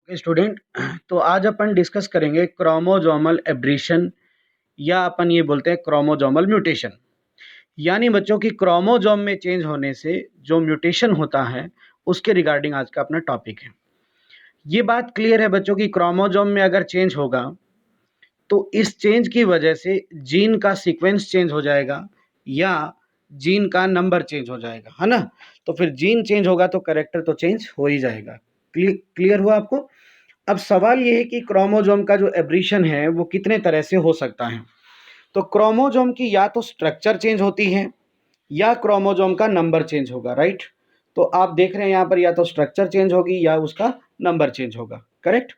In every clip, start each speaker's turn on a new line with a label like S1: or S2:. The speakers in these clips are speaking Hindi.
S1: स्टूडेंट तो आज अपन डिस्कस करेंगे क्रोमोसोमल एब्रेशन या अपन ये बोलते हैं क्रोमोसोमल म्यूटेशन। यानी बच्चों की क्रोमोसोम में चेंज होने से जो म्यूटेशन होता है उसके रिगार्डिंग आज का अपना टॉपिक है। ये बात क्लियर है बच्चों की क्रोमोसोम में अगर चेंज होगा तो इस चेंज की वजह से जीन का सीक्वेंस चेंज हो जाएगा या जीन का नंबर चेंज हो जाएगा, है ना। तो फिर जीन चेंज होगा तो कैरेक्टर तो चेंज हो ही जाएगा। क्लियर हुआ आपको। अब सवाल ये है कि क्रोमोसोम का जो एब्रेशन है वो कितने तरह से हो सकता है। तो क्रोमोसोम की या तो स्ट्रक्चर चेंज होती है या क्रोमोसोम का नंबर चेंज होगा, राइट। तो आप देख रहे हैं यहाँ पर या तो स्ट्रक्चर चेंज होगी या उसका नंबर चेंज होगा, करेक्ट।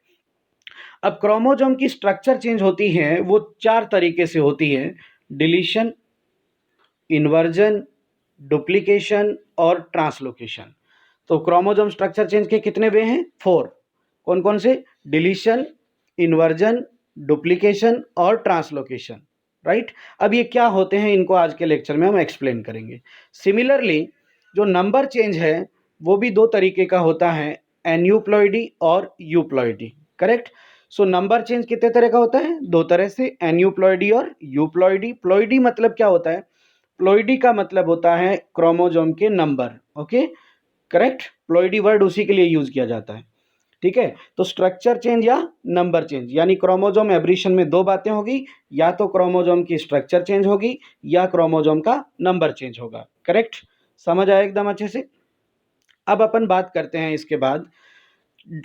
S1: अब क्रोमोसोम की स्ट्रक्चर चेंज होती है वो चार तरीके से होती है: डिलीशन, इन्वर्जन, डुप्लीकेशन और ट्रांसलोकेशन। तो क्रोमोसोम स्ट्रक्चर चेंज के कितने वे हैं? 4। कौन कौन से? डिलीशन, इन्वर्जन, डुप्लीकेशन और ट्रांसलोकेशन, राइट। अब ये क्या होते हैं इनको आज के लेक्चर में हम एक्सप्लेन करेंगे। सिमिलरली जो नंबर चेंज है वो भी दो तरीके का होता है, एन्यूप्लॉइडी और euploidy, correct. So number change कितने तरह का होता है? दो तरह से, एन्यूप्लॉइडी और यूप्लॉइडी। प्लॉइडी मतलब क्या होता है? प्लॉइडी का मतलब होता है क्रोमोसोम के number, okay, correct. Ploidy word उसी के लिए यूज किया जाता है, ठीक है। तो स्ट्रक्चर चेंज या नंबर चेंज, यानी क्रोमोसोम एब्रेशन में दो बातें होगी, या तो क्रोमोसोम की स्ट्रक्चर चेंज होगी या क्रोमोसोम का नंबर चेंज होगा, करेक्ट। समझ आया एकदम अच्छे से। अब अपन बात करते हैं इसके बाद,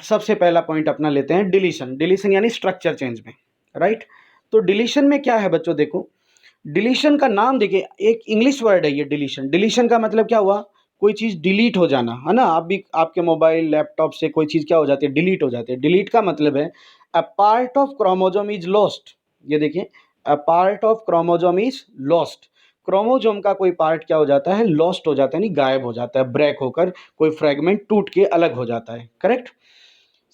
S1: सबसे पहला पॉइंट अपना लेते हैं डिलीशन। डिलीशन यानी स्ट्रक्चर चेंज में, राइट। तो डिलीशन में क्या है बच्चों, देखो डिलीशन का नाम देखिए, एक इंग्लिश वर्ड है ये डिलीशन। डिलीशन का मतलब क्या हुआ? कोई चीज़ डिलीट हो जाना, है ना। आप भी आपके मोबाइल लैपटॉप से कोई चीज़ क्या हो जाती है? डिलीट हो जाती है। डिलीट का मतलब है a part of chromosome is lost. ये देखिए, a part of chromosome is lost. Chromosome का कोई पार्ट क्या हो जाता है? लॉस्ट हो जाता है, यानी गायब हो जाता है, ब्रेक होकर कोई फ्रेगमेंट टूट के अलग हो जाता है, करेक्ट।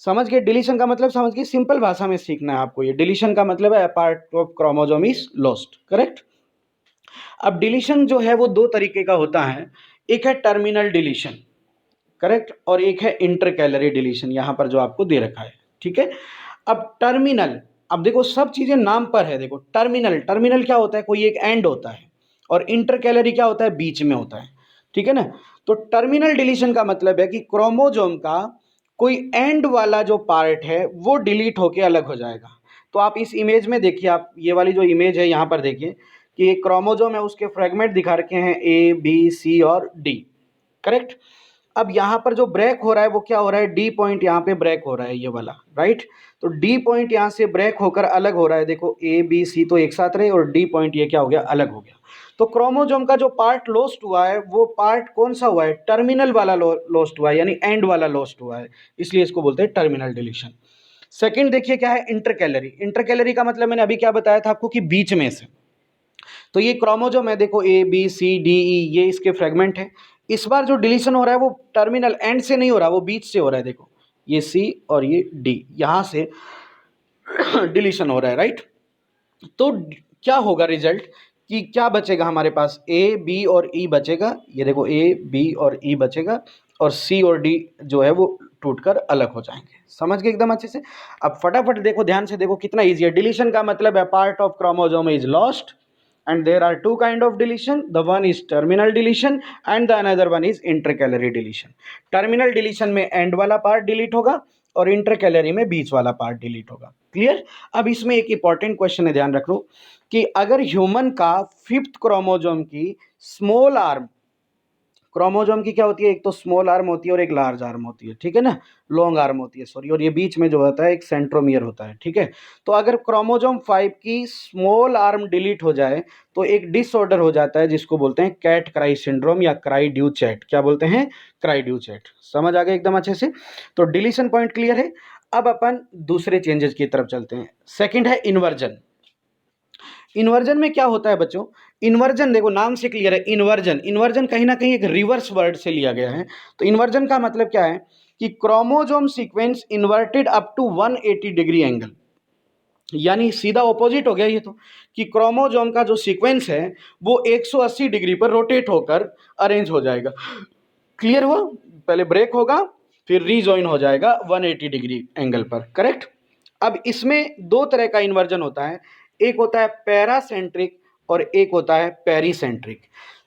S1: समझ गए? डिलीशन का मतलब समझ गए, सिंपल भाषा में सीखना है आपको। ये डिलीशन का मतलब है part of chromosome is lost, correct. अब डिलीशन जो है वो दो तरीके का होता है, एक है टर्मिनल डिलीशन, करेक्ट, और एक है इंटरकैलरी डिलीशन, यहां पर जो आपको दे रखा है, ठीक है। अब टर्मिनल, अब देखो सब चीजें नाम पर है। देखो टर्मिनल, टर्मिनल क्या होता है? कोई एक एंड होता है, और इंटरकैलरी क्या होता है? बीच में होता है, ठीक है ना। तो टर्मिनल डिलीशन का मतलब है कि क्रोमोसोम का कोई एंड वाला जो पार्ट है वो डिलीट होके अलग हो जाएगा। तो आप इस इमेज में देखिए, आप ये वाली जो इमेज है यहाँ पर देखिए कि एक क्रोमोसोम है, उसके फ्रेगमेंट दिखा रखे हैं ए बी सी और डी, करेक्ट। अब यहाँ पर जो ब्रेक हो रहा है वो क्या हो रहा है? डी पॉइंट यहाँ पे ब्रेक हो रहा है, ये वाला, राइट। तो डी पॉइंट यहाँ से ब्रेक होकर अलग हो रहा है। देखो ए बी सी तो एक साथ रहे और डी पॉइंट ये क्या हो गया? अलग हो गया। तो क्रोमोसोम का जो पार्ट लॉस्ट हुआ है वो पार्ट कौन सा हुआ है? टर्मिनल वाला लॉस्ट हुआ है, यानी एंड वाला लॉस्ट हुआ है, इसलिए इसको बोलते हैं टर्मिनल डिलीशन। सेकंड देखिए क्या है? इंटरकैलरी। इंटरकैलरी का मतलब मैंने अभी क्या बताया था आपको कि बीच में से। तो ये क्रोमोसोम है, देखो ए बी सी डी ई, ये इसके फ्रेगमेंट है। इस बार जो डिलीशन हो रहा है वो टर्मिनल एंड से नहीं हो रहा, वो बीच से हो रहा है। देखो ये सी और ये डी, यहां से डिलीशन हो रहा है, राइट। तो क्या होगा रिजल्ट कि क्या बचेगा हमारे पास? ए बी और ई बचेगा, ये देखो ए बी और ई बचेगा, और सी और डी जो है वो टूटकर अलग हो जाएंगे। समझ गए एकदम अच्छे से। अब फटाफट देखो, ध्यान से देखो कितना इजी है। डिलीशन का मतलब है part of chromosome is lost, and there are two kind of deletion. The one is terminal deletion and the another one is intercalary deletion. Terminal deletion में end वाला part delete होगा और intercalary में बीच वाला part delete होगा। क्लियर? अब इसमें एक इंपॉर्टेंट क्वेश्चन है, ध्यान रख लो कि अगर ह्यूमन का फिफ्थ क्रोमोसोम की स्मॉल आर्म, क्रोमोसोम की क्या होती है? एक तो स्मॉल आर्म होती है और एक लार्ज आर्म होती है, ठीक है ना, लॉन्ग आर्म होती है, सॉरी, और ये बीच में जो होता है एक सेंट्रोमियर होता है, ठीक है। तो अगर क्रोमोसोम 5 की स्मॉल आर्म डिलीट हो जाए तो एक डिसऑर्डर हो जाता है जिसको बोलते हैं कैट क्राई सिंड्रोम या क्राई ड्यू चैट। क्या बोलते हैं? Cry due chat. समझ आ गया एकदम अच्छे से। तो डिलीशन पॉइंट क्लियर है। अब अपन दूसरे चेंजेस की तरफ चलते हैं। सेकेंड है इन्वर्जन। इन्वर्जन में क्या होता है बच्चों? इन्वर्जन देखो नाम से क्लियर है, इन्वर्जन, इन्वर्जन कहीं ना कहीं एक रिवर्स वर्ड से लिया गया है। तो इन्वर्जन का मतलब क्या है कि chromosome sequence inverted up to 180 degree angle, यानी सीधा ऑपोजिट हो गया ये तो, कि क्रोमोसोम का जो सीक्वेंस है वो 180 डिग्री पर रोटेट होकर अरेंज हो जाएगा। क्लियर हुआ? पहले ब्रेक होगा, फिर रीजॉइन हो जाएगा 180 डिग्री एंगल पर, करेक्ट। अब इसमें दो तरह का इन्वर्जन होता है, एक होता है पैरासेंट्रिक और एक होता है पेरीसेंट्रिक।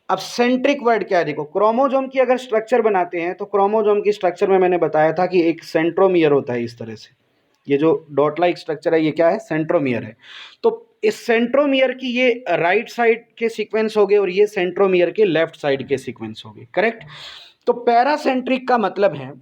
S1: अब सेंट्रिक वर्ड क्या है, देखो क्रोमोजोम की अगर स्ट्रक्चर बनाते हैं तो क्रोमोजोम की स्ट्रक्चर में मैंने बताया था कि एक सेंट्रोमियर होता है इस तरह से, ये जो डॉट लाइक स्ट्रक्चर है ये क्या है, सेंट्रोमियर है। तो इस सेंट्रोमियर की ये राइट साइड के सीक्वेंस हो गए और ये सेंट्रोमियर के लेफ्ट साइड के सीक्वेंस हो गए, करेक्ट। तो पैरासेंट्रिक का मतलब है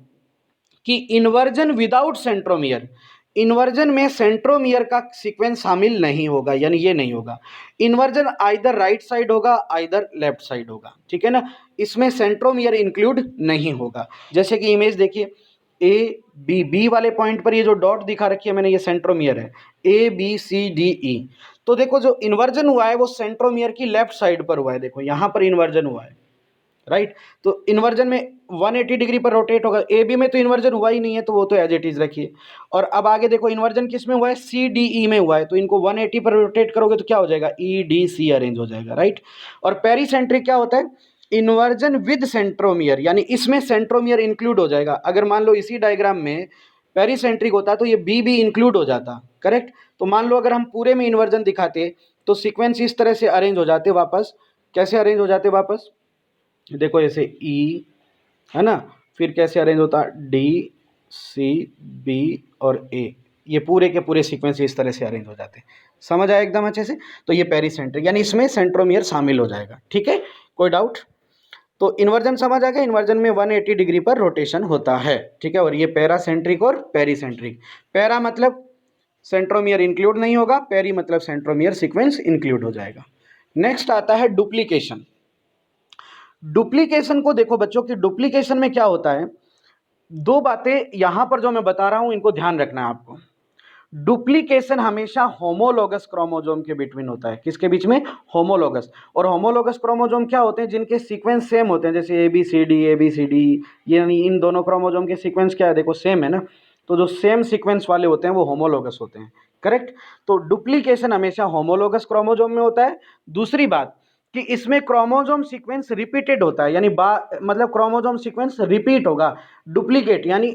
S1: कि इन्वर्जन विदाउट सेंट्रोमियर, इन्वर्जन में सेंट्रोमियर का सीक्वेंस शामिल नहीं होगा, यानी ये नहीं होगा। इन्वर्जन आइदर राइट साइड होगा आइदर लेफ्ट साइड होगा, ठीक है ना, इसमें सेंट्रोमियर इंक्लूड नहीं होगा। जैसे कि इमेज देखिए, ए बी, बी वाले पॉइंट पर ये जो डॉट दिखा रखी है मैंने, ये सेंट्रोमियर है, ए बी सी डी ई। तो देखो जो इन्वर्जन हुआ है वो सेंट्रोमियर की लेफ्ट साइड पर हुआ है, देखो यहाँ पर इन्वर्जन हुआ है, राइट। तो इन्वर्जन में 180 डिग्री पर रोटेट होगा, ए बी में तो इन्वर्जन हुआ ही नहीं है तो वो तो एज इट इज रखिए। और अब आगे देखो इन्वर्जन किस में हुआ है, सी डी ई में हुआ है, तो इनको 180 पर रोटेट करोगे तो क्या हो जाएगा, ई डी सी अरेंज हो जाएगा, राइट। और पेरीसेंट्रिक क्या होता है, इन्वर्जन विद सेंट्रोमियर, यानी इसमें सेंट्रोमियर इंक्लूड हो जाएगा। अगर मान लो इसी डायग्राम में पेरीसेंट्रिक होता तो ये बी भी इंक्लूड हो जाता, करेक्ट। तो मान लो अगर हम पूरे में इन्वर्जन दिखाते तो सीक्वेंस इस तरह से अरेंज हो जाते वापस, कैसे अरेंज हो जाते वापस, देखो ऐसे ई है ना, फिर कैसे अरेंज होता, डी सी बी और ए, ये पूरे के पूरे सीक्वेंस इस तरह से अरेंज हो जाते हैं। समझ आया एकदम अच्छे से। तो ये पेरीसेंट्रिक यानी इसमें सेंट्रोमियर शामिल हो जाएगा, ठीक है, कोई डाउट। तो इन्वर्जन समझ आ गया, इन्वर्जन में 180 डिग्री पर रोटेशन होता है, ठीक है। और ये पैरासेंट्रिक और पेरीसेंट्रिक, पैरा मतलब सेंट्रोमियर इंक्लूड नहीं होगा, पेरी मतलब सेंट्रोमियर सीक्वेंस इंक्लूड हो जाएगा। नेक्स्ट आता है डुप्लीकेशन। डुप्लीकेशन को देखो बच्चों की, डुप्लीकेशन में क्या होता है, दो बातें यहां पर जो मैं बता रहा हूं इनको ध्यान रखना है आपको। डुप्लीकेशन हमेशा होमोलोगस क्रोमोजोम के बिटवीन होता है, किसके बीच में, होमोलोगस। और होमोलोगस क्रोमोजोम क्या होते हैं, जिनके सीक्वेंस सेम होते हैं, जैसे ए बी सी डी, यानी इन दोनों क्रोमोजोम के सीक्वेंस क्या है, देखो सेम है ना। तो जो सेम सीक्वेंस वाले होते हैं वो होमोलोगस होते हैं, करेक्ट। तो डुप्लीकेशन हमेशा होमोलोगस क्रोमोजोम में होता है। दूसरी बात कि इसमें क्रोमोजोम सीक्वेंस रिपीटेड होता है, यानी मतलब क्रोमोजोम सीक्वेंस रिपीट होगा। डुप्लीकेट यानी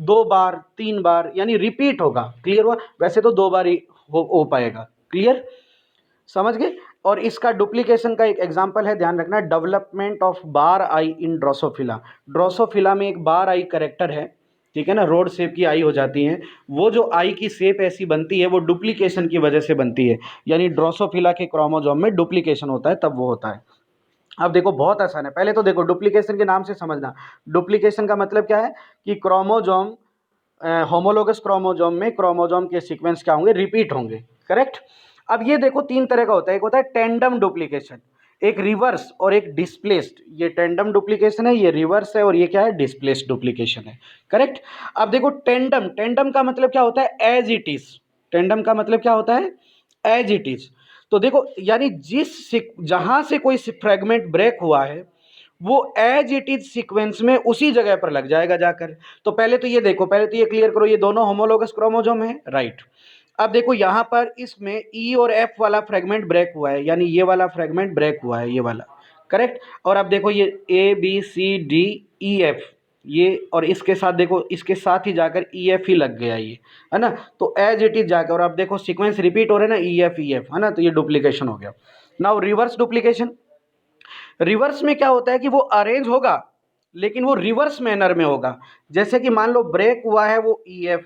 S1: 2 बार 3 बार, यानी रिपीट होगा, क्लियर हुआ। वैसे तो 2 बार ही हो पाएगा, क्लियर, समझ गए। और इसका डुप्लीकेशन का एक एग्जांपल है, ध्यान रखना, development of bar I in Drosophila. Drosophila में एक बार आई करेक्टर है, ठीक है ना, रोड शेप की आई हो जाती है। वो जो आई की शेप ऐसी बनती है वो डुप्लीकेशन की वजह से बनती है, यानी ड्रोसोफिला के क्रोमोजोम में डुप्लीकेशन होता है तब वो होता है। अब देखो बहुत आसान है, पहले तो देखो डुप्लीकेशन के नाम से समझना। डुप्लीकेशन का मतलब क्या है कि क्रोमोजोम, होमोलोगस क्रोमोजोम में क्रोमोजोम के सीक्वेंस क्या होंगे, रिपीट होंगे, करेक्ट। अब ये देखो 3 तरह का होता है, एक होता है टेंडम डुप्लीकेशन, एक रिवर्स और एक डिस्प्लेस्ड। ये टेंडम डुप्लीकेशन है, ये रिवर्स है, और ये क्या है, डिस्प्लेस्ड डुप्लीकेशन है, करेक्ट। अब देखो टेंडम, टेंडम का मतलब क्या होता है, एज इट इज। टेंडम का मतलब क्या होता है, एज इट इज। तो देखो यानी जहां से कोई फ्रेगमेंट ब्रेक हुआ है वो एज इट इज सीक्वेंस में उसी जगह पर लग जाएगा जाकर। तो पहले तो ये देखो, पहले तो ये क्लियर करो, ये दोनों होमोलोगस क्रोमोजोम है, राइट। अब देखो यहाँ पर इसमें ई और एफ वाला फ्रेगमेंट ब्रेक हुआ है, यानी ये वाला फ्रेगमेंट ब्रेक हुआ है, ये वाला, करेक्ट। और अब देखो ये A B C D E F, ये और इसके साथ देखो, इसके साथ ही जाकर ई एफ ही लग गया, ये है ना। तो एज इट इज जाकर, और अब देखो सीक्वेंस रिपीट हो रहे हैं ना, ई एफ है ना, तो ये डुप्लीकेशन हो गया। Now reverse duplication. रिवर्स में क्या होता है कि वो अरेंज होगा लेकिन वो रिवर्स मैनर में होगा। जैसे कि मान लो ब्रेक हुआ है वो ई एफ,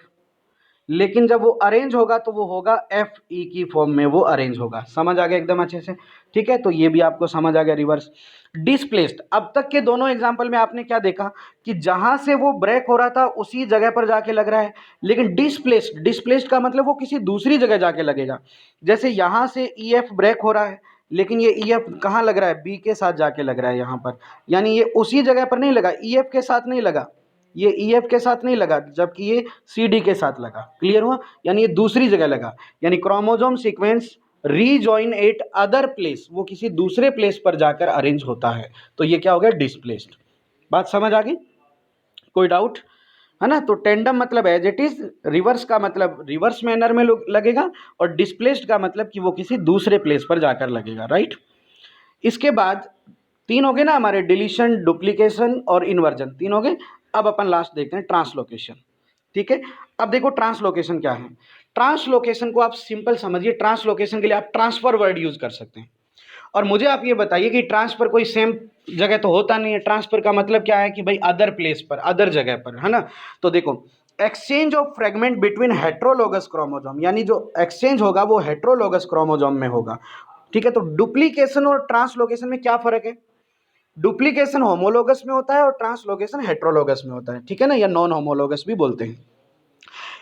S1: लेकिन जब वो अरेंज होगा तो वो होगा एफ ई की फॉर्म में वो अरेंज होगा। समझ आ गया एकदम अच्छे से, ठीक है। तो ये भी आपको समझ आ गया रिवर्स। डिस्प्लेस्ड, अब तक के दोनों एग्जांपल में आपने क्या देखा कि जहां से वो ब्रेक हो रहा था उसी जगह पर जाके लग रहा है। लेकिन डिस्प्लेस्ड, डिस्प्लेस्ड का मतलब वो किसी दूसरी जगह जाके लगेगा। जैसे यहां से ई एफ ब्रेक हो रहा है लेकिन ये ई एफ कहाँ लग रहा है, बी के साथ जाके लग रहा है यहाँ पर, यानी ये उसी जगह पर नहीं लगा, ई एफ के साथ नहीं लगा, ये ई एफ के साथ नहीं लगा, जबकि ये सी डी के साथ लगा, क्लियर हुआ। यानी ये दूसरी जगह लगा, यानी chromosome sequence rejoin eight other place, वो किसी दूसरे प्लेस पर जाकर अरेंज होता है। तो ये क्या हो गया, डिस्प्लेस्ड। बात समझ आ गई, कोई डाउट है ना। तो टेंडम मतलब एज इट इज, रिवर्स का मतलब रिवर्स मैनर में लगेगा, और डिस्प्लेस्ड का मतलब कि वो किसी दूसरे प्लेस पर जाकर लगेगा, राइट। इसके बाद 3 हो गए ना हमारे, डिलीशन, डुप्लीकेशन और इन्वर्जन, 3 हो गए। अब अपन लास्ट देखते हैं ट्रांसलोकेशन। ठीक है, अब देखो ट्रांसलोकेशन क्या है। ट्रांसलोकेशन को आप सिंपल समझिए, ट्रांसलोकेशन के लिए आप ट्रांसफर वर्ड यूज कर सकते हैं। और मुझे आप ये बताइए कि ट्रांसफर कोई सेम जगह तो होता नहीं है। ट्रांसफर का मतलब क्या है कि भाई अदर प्लेस पर, अदर जगह पर, है ना। तो देखो, exchange of fragment between heterologous chromosome, यानी जो एक्सचेंज होगा वो हेट्रोलोगस क्रोमोसोम में होगा। ठीक है, तो डुप्लीकेशन और ट्रांसलोकेशन में क्या फर्क है? डुप्लीकेशन होमोलोगस में होता है और ट्रांसलोकेशन हेट्रोलोगस में होता है। ठीक है ना, या नॉन होमोलोगस भी बोलते हैं।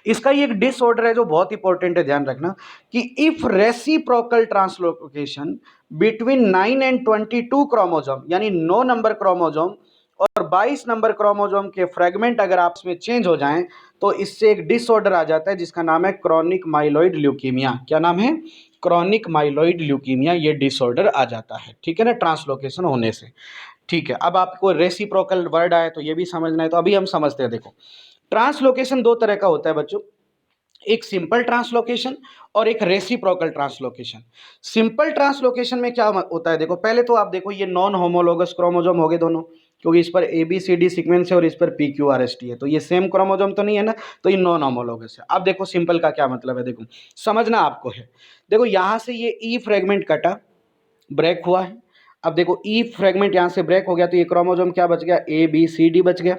S1: इसका ये एक डिसऑर्डर है जो बहुत इंपॉर्टेंट है, ध्यान रखना कि if reciprocal translocation between 9 and 22 chromosome, यानी 9 नंबर क्रोमोसोम और 22 नंबर क्रोमोसोम के फ्रेगमेंट अगर आपस में चेंज हो जाएं तो इससे एक डिसऑर्डर आ जाता है जिसका नाम है क्रॉनिक माइलॉइड ल्यूकीमिया। क्या नाम है? क्रॉनिक माइलॉइड ल्यूकीमिया, ये डिसऑर्डर आ जाता है। ठीक है ना, ट्रांसलोकेशन होने से। ठीक है, अब आपको रेसिप्रोकल वर्ड आए तो ये भी समझना है, तो अभी हम समझते हैं। देखो, ट्रांसलोकेशन दो तरह का होता है बच्चों, एक सिंपल ट्रांसलोकेशन और एक रेसिप्रोकल ट्रांसलोकेशन। सिंपल ट्रांसलोकेशन में क्या होता है, देखो पहले तो आप देखो ये नॉन होमोलोगस क्रोमोसोम हो गए दोनों, क्योंकि इस पर ABCD सीक्वेंस है और इस पर PQRST है, तो ये सेम क्रोमोसोम तो नहीं है ना, तो ये नॉन होमोलोगस है। अब देखो सिंपल का क्या मतलब है, देखो समझना आपको है। देखो यहां से ये E फ्रेगमेंट कटा, ब्रेक हुआ है। अब देखो E फ्रेगमेंट यहां से ब्रेक हो गया तो ये क्रोमोसोम क्या बच गया? ABCD बच गया।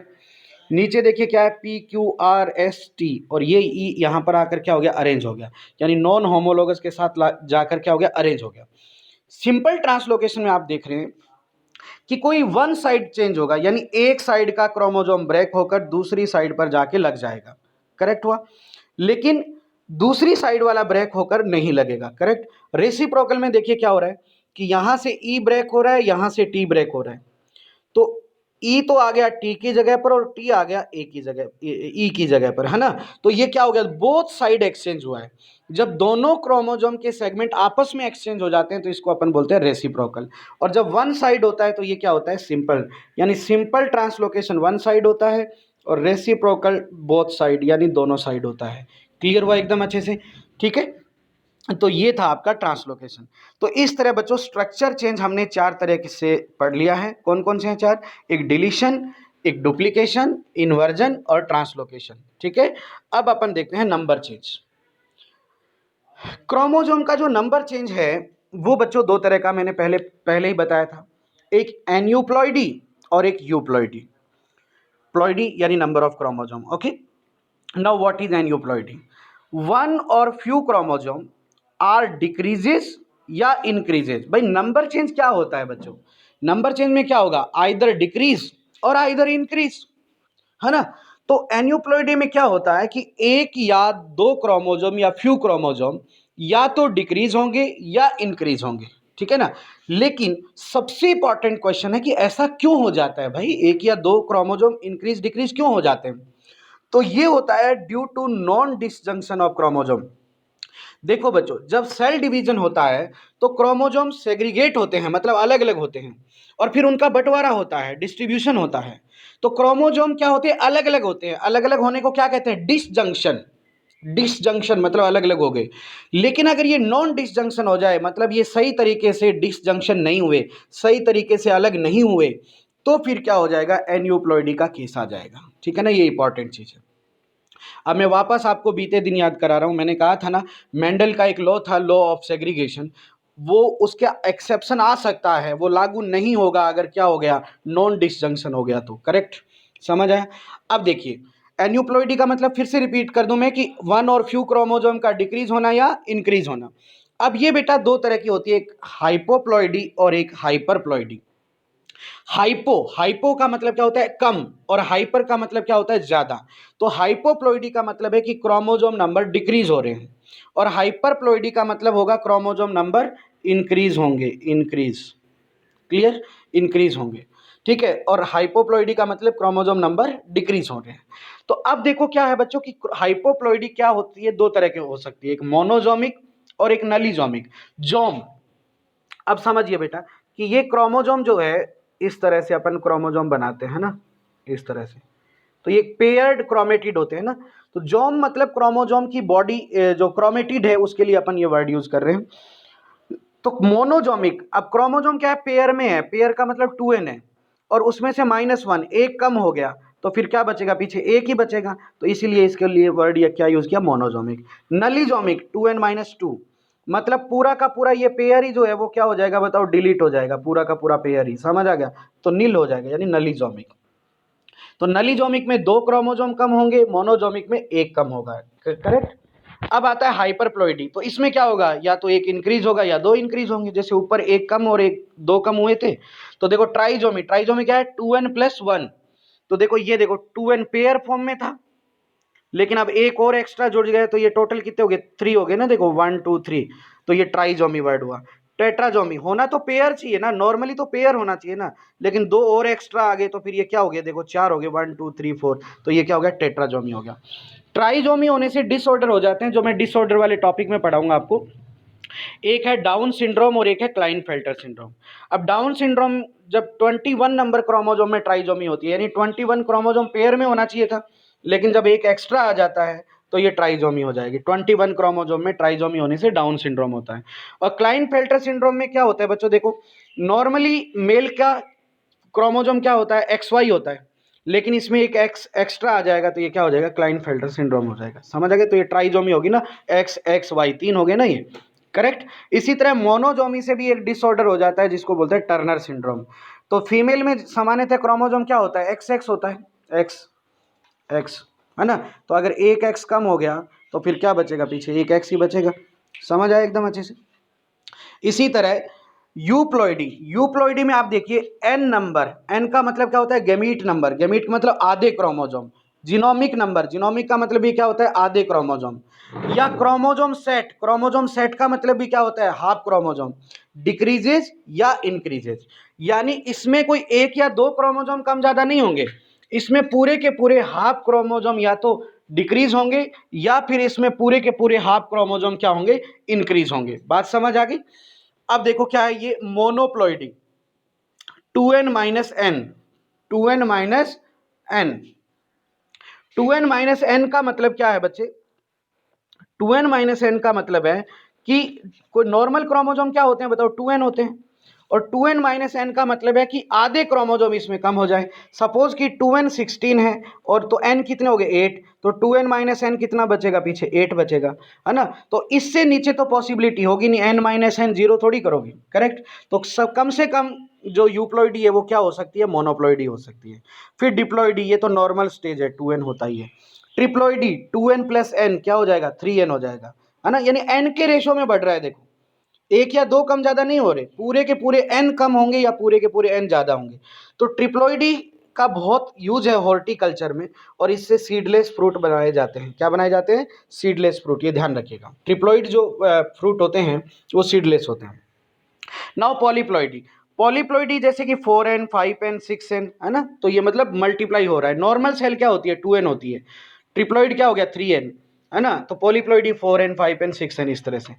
S1: नीचे देखिए क्या है? PQRST, और ये ई यहाँ पर आकर क्या हो गया? अरेंज हो गया, यानी नॉन होमोलोगस के साथ जाकर क्या हो गया? अरेंज हो गया। सिंपल ट्रांसलोकेशन में आप देख रहे हैं कि कोई वन साइड चेंज होगा, यानी एक साइड का क्रोमोसोम ब्रेक होकर दूसरी साइड पर जाके लग जाएगा। करेक्ट हुआ? लेकिन दूसरी साइड वाला ब्रेक होकर नहीं लगेगा। करेक्ट। रेसिप्रोकल में देखिए क्या हो रहा है कि यहां से ई ब्रेक हो रहा है, यहां से टी ब्रेक हो रहा है, तो ई तो आ गया टी की जगह पर और टी आ गया ए की जगह, ई की जगह पर, है ना। तो ये क्या हो गया? बोथ साइड एक्सचेंज हुआ है। जब दोनों क्रोमोसोम के सेगमेंट आपस में एक्सचेंज हो जाते हैं तो इसको अपन बोलते हैं रेसिप्रोकल। और जब वन साइड होता है तो ये क्या होता है? सिंपल। यानी सिंपल ट्रांसलोकेशन वन साइड होता है और रेसिप्रोकल बोथ साइड, यानी दोनों साइड होता है। क्लियर हुआ एकदम अच्छे से? ठीक है, तो ये था आपका ट्रांसलोकेशन। तो इस तरह बच्चों स्ट्रक्चर चेंज हमने चार तरह से पढ़ लिया है। कौन कौन से हैं चार? एक डिलीशन, एक डुप्लीकेशन, इन्वर्जन और ट्रांसलोकेशन। ठीक है, अब अपन देखते हैं नंबर चेंज। क्रोमोसोम का जो नंबर चेंज है वो बच्चों दो तरह का मैंने पहले ही बताया था, एक एन्यूप्लॉइडी और एक यूप्लॉइडी। प्लॉइडी यानी number of chromosome. Okay, now what is aneuploidy? One और फ्यू क्रोमोसोम आर डिक्रीजेस या इंक्रीजेस। भाई नंबर चेंज क्या होता है बच्चों? नंबर चेंज में क्या होगा? आइदर डिक्रीज और आइदर इंक्रीज, है ना। तो एन्यूप्लॉइडी में क्या होता है कि एक या दो क्रोमोसोम या फ्यू क्रोमोसोम या तो डिक्रीज होंगे या इंक्रीज होंगे। ठीक है ना। लेकिन सबसे इंपॉर्टेंट क्वेश्चन है कि ऐसा क्यों हो जाता है भाई? एक या दो क्रोमोसोम इंक्रीज डिक्रीज क्यों हो जाते हैं? तो ये होता है due to non disjunction of chromosome. देखो बच्चों, जब सेल डिवीजन होता है तो क्रोमोसोम सेग्रीगेट होते हैं, मतलब अलग अलग होते हैं, और फिर उनका बंटवारा होता है, डिस्ट्रीब्यूशन होता है। तो क्रोमोसोम क्या होते हैं? अलग अलग होते हैं। अलग अलग होने को क्या कहते हैं? डिसजंक्शन। डिसजंक्शन मतलब अलग अलग हो गए। लेकिन अगर ये नॉन डिसजंक्शन हो जाए, मतलब ये सही तरीके से डिसजंक्शन नहीं हुए, सही तरीके से अलग नहीं हुए, तो फिर क्या हो जाएगा? एन्यूप्लॉइडी का केस आ जाएगा। ठीक है ना, ये इंपॉर्टेंट चीज है। अब मैं वापस आपको बीते दिन याद करा रहा हूं, मैंने कहा था ना मेंडल का एक लॉ था, लॉ ऑफ सेग्रीगेशन। वो उसका एक्सेप्शन आ सकता है, वो लागू नहीं होगा अगर क्या हो गया? नॉन डिसजंक्शन हो गया तो। करेक्ट, समझ आया? अब देखिए एन्यूप्लॉइडी का मतलब फिर से रिपीट कर दूं मैं कि वन और फ्यू क्रोमोसोम का डिक्रीज होना या इंक्रीज होना। अब ये बेटा दो तरह की होती है, एक हाइपोप्लॉइडी और एक हाइपरप्लॉइडी। हाइपो का मतलब क्या होता है? कम, और हाइपर का मतलब क्या होता है? ज्यादा। तो हाइपोप्लॉइडी का मतलब है कि क्रोमोसोम नंबर डिक्रीज हो रहे हैं, और हाइपरप्लॉइडी का मतलब होगा क्रोमोसोम नंबर इंक्रीज होंगे, इंक्रीज। क्लियर? इंक्रीज होंगे। ठीक है, और हाइपोप्लॉइडी का मतलब क्रोमोसोम नंबर डिक्रीज हो रहे हैं। तो अब देखो क्या है बच्चों कि हाइपोप्लॉइडी क्या होती है? दो तरह की हो सकती है, एक मोनोजोमिक और एक नलीजोमिक। जोम, अब समझिए बेटा कि ये क्रोमोसोम जो है, इस तरह से अपन क्रोमोसोम बनाते हैं ना, इस तरह से, तो ये पेयर्ड क्रोमेटिड होते हैं ना। तो जोम मतलब क्रोमोसोम की बॉडी, जो क्रोमेटिड है उसके लिए अपन ये वर्ड यूज कर रहे हैं। तो मोनोजोमिक, अब क्रोमोसोम क्या है? पेयर में है, पेयर का मतलब 2n है, और उसमें से -1 एक कम हो गया, तो फिर क्या बचेगा, पीछे एक ही बचेगा, तो इसीलिए इसके लिए वर्ड ये क्या यूज किया, मोनोजोमिक। नलीजोमिक 2n-2, मतलब पूरा का पूरा ये पेयर ही जो है वो क्या हो जाएगा बताओ, डिलीट हो जाएगा, पूरा का पूरा पेयर ही, समझ आ गया, तो नील हो जाएगा, यानी नलीजोमिक। तो नलीजोमिक में 2 क्रोमोजोम कम होंगे, मोनोजोमिक में 1 कम होगा, करेक्ट। अब आता है हाइपरप्लॉइडी, तो इसमें क्या होगा, या तो 1 इंक्रीज होगा या 2 इंक्रीज होंगे, जैसे ऊपर 1 कम और 2 कम हुए थे। तो देखो ट्राइजोमी, ट्राइजोमी क्या है, 2n+1, तो देखो ये देखो 2n पेयर फॉर्म में था, लेकिन अब एक और एक्स्ट्रा जुड़ गए, तो ये टोटल कितने हो गए, 3 हो गए ना, देखो 1 2 3, तो ये ट्राइजोमी वर्ड हुआ। टेट्राजोमी होना तो पेयर चाहिए ना, नॉर्मली तो पेयर होना चाहिए ना, लेकिन 2 और एक्स्ट्रा आ गए, तो फिर ये क्या हो गया, देखो 4 हो गए, 1 2 3 4, तो ये क्या हो गया, टेट्राजोमी हो गया। ट्राइजोमी होने से डिसऑर्डर हो जाते हैं, जो मैं डिसऑर्डर वाले टॉपिक में पढ़ाऊंगा आपको। एक है डाउन सिंड्रोम और एक है क्लाइनफेल्टर सिंड्रोम। अब डाउन सिंड्रोम जब 21 नंबर क्रोमोजोम में ट्राइजोमी होती है, यानी 21 क्रोमोजोम पेयर में होना चाहिए था, लेकिन जब एक एक्स्ट्रा आ जाता है तो ये ट्राइजोमी हो जाएगी। 21 क्रोमोजोम में ट्राइजोमी होने से डाउन सिंड्रोम होता है। और क्लाइनफेल्टर सिंड्रोम में क्या होता है बच्चों, देखो नॉर्मली मेल का क्रोमोजोम क्या होता है, XY होता है, लेकिन इसमें एक एक्स एक्स्ट्रा आ जाएगा, तो ये क्या हो जाएगा, क्लाइनफेल्टर सिंड्रोम हो जाएगा, समझ आ गया। तो ये ट्राइजोमी होगी ना, XXY 3 हो गए ना ये, करेक्ट। इसी तरह मोनोजोमी से भी एक डिसऑर्डर हो जाता है, जिसको बोलते हैं टर्नर सिंड्रोम। तो फीमेल में सामान्यतः क्रोमोजोम क्या होता है, XX होता है, XX, है ना। तो अगर एक X कम हो गया तो फिर क्या बचेगा, पीछे एक X ही बचेगा, समझ आया एकदम अच्छे से। इसी तरह यूप्लॉइडी, यूप्लॉइडी में आप देखिए n नंबर, n का मतलब क्या होता है, गैमीट नंबर, गैमीट का मतलब आधे क्रोमोजोम। जीनोमिक नंबर, जीनोमिक का मतलब भी क्या होता है, आधे क्रोमोजोम। या क्रोमोजोम सेट, क्रोमोजोम सेट का मतलब भी क्या होता है, हाफ क्रोमोजोम। डिक्रीजेज या इंक्रीजेज, यानी इसमें कोई एक या 2 क्रोमोजोम कम ज्यादा नहीं होंगे, इसमें पूरे के पूरे हाफ क्रोमोजोम या तो डिक्रीज होंगे, या फिर इसमें पूरे के पूरे हाफ क्रोमोजोम क्या होंगे, इंक्रीज होंगे। बात समझ आ गई। अब देखो क्या है ये मोनोप्लॉइडी, 2n-n, 2n-n, 2n-n का मतलब क्या है बच्चे, 2n-n का मतलब है कि कोई नॉर्मल क्रोमोजोम क्या होते हैं बताओ, 2n होते हैं, और 2n-n का मतलब है कि आधे क्रोमोजोम इसमें कम हो जाए। सपोज कि 2n 16 है, और तो n कितने हो गए, 8, तो 2n-n कितना बचेगा, पीछे 8 बचेगा, है ना। तो इससे नीचे तो पॉसिबिलिटी होगी नहीं, n-n 0 थोड़ी करोगे, करेक्ट। तो सब कम से कम जो यूप्लॉइडी है वो क्या हो सकती है, मोनोप्लॉइडी हो सकती है। फिर डिप्लॉइडी, ये तो नॉर्मल स्टेज है, 2n होता ही है। ट्रिप्लॉइडी 2n+n क्या हो जाएगा, 3n हो जाएगा, है ना, यानी n के रेशो में बढ़ रहा है। देखो एक या 2 कम ज्यादा नहीं हो रहे, पूरे के पूरे n कम होंगे या पूरे के पूरे n ज्यादा होंगे। तो ट्रिप्लॉइडी का बहुत यूज है हॉर्टिकल्चर में, और इससे सीडलेस फ्रूट बनाए जाते हैं। क्या बनाए जाते हैं, सीडलेस फ्रूट, ये ध्यान रखिएगा। ट्रिप्लॉइड जो फ्रूट होते हैं वो सीडलेस होते हैं। नाउ पॉलीप्लॉइडी, पॉलीप्लॉइडी जैसे कि 4n 5n 6n, है ना, तो ये मतलब मल्टीप्लाई हो रहा है। नॉर्मल सेल क्या होती है, 2n होती है, ट्रिप्लॉइड क्या हो गया, 3n, है ना। तो पॉलीप्लॉइडी 4n 5n 6n, इस तरह से।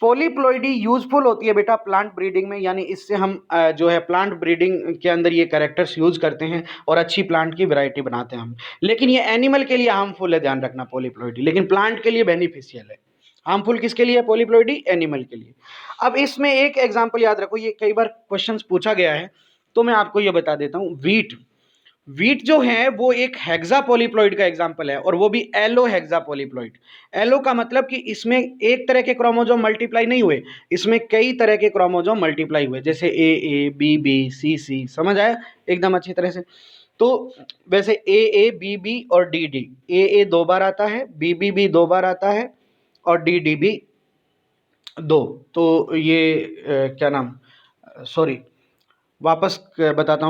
S1: पॉलीप्लॉइडी यूजफुल होती है बेटा प्लांट ब्रीडिंग में, यानी इससे हम जो है प्लांट ब्रीडिंग के अंदर ये कैरेक्टर्स यूज करते हैं और अच्छी प्लांट की वैरायटी बनाते हैं हम। लेकिन ये एनिमल के लिए हार्मफुल है, ध्यान रखना पॉलीप्लॉइडी, लेकिन प्लांट के लिए बेनिफिशियल है। हार्मफुल किसके लिए है पॉलीप्लॉइडी, एनिमल के लिए। अब इसमें एक एग्जांपल याद रखो, ये कई बार क्वेश्चंस पूछा गया है, तो मैं आपको ये बता देता हूँ। वीट, वीट जो है वो एक हेक्सा पॉलीप्लॉइड का एग्जांपल है, और वो भी एलो हेक्सा पॉलीप्लॉइड। एलो का मतलब कि इसमें एक तरह के क्रोमोजोम मल्टीप्लाई नहीं हुए, इसमें कई तरह के क्रोमोजोम मल्टीप्लाई हुए, जैसे ए बी बी सी सी, समझ आया एकदम अच्छी तरह से। तो वैसे ए बी बी और डी डी, ए 2 बार आता है, बी 2 बार आता है, और डी भी 2। तो ये क्या नाम, सॉरी वापस बताता हूँ।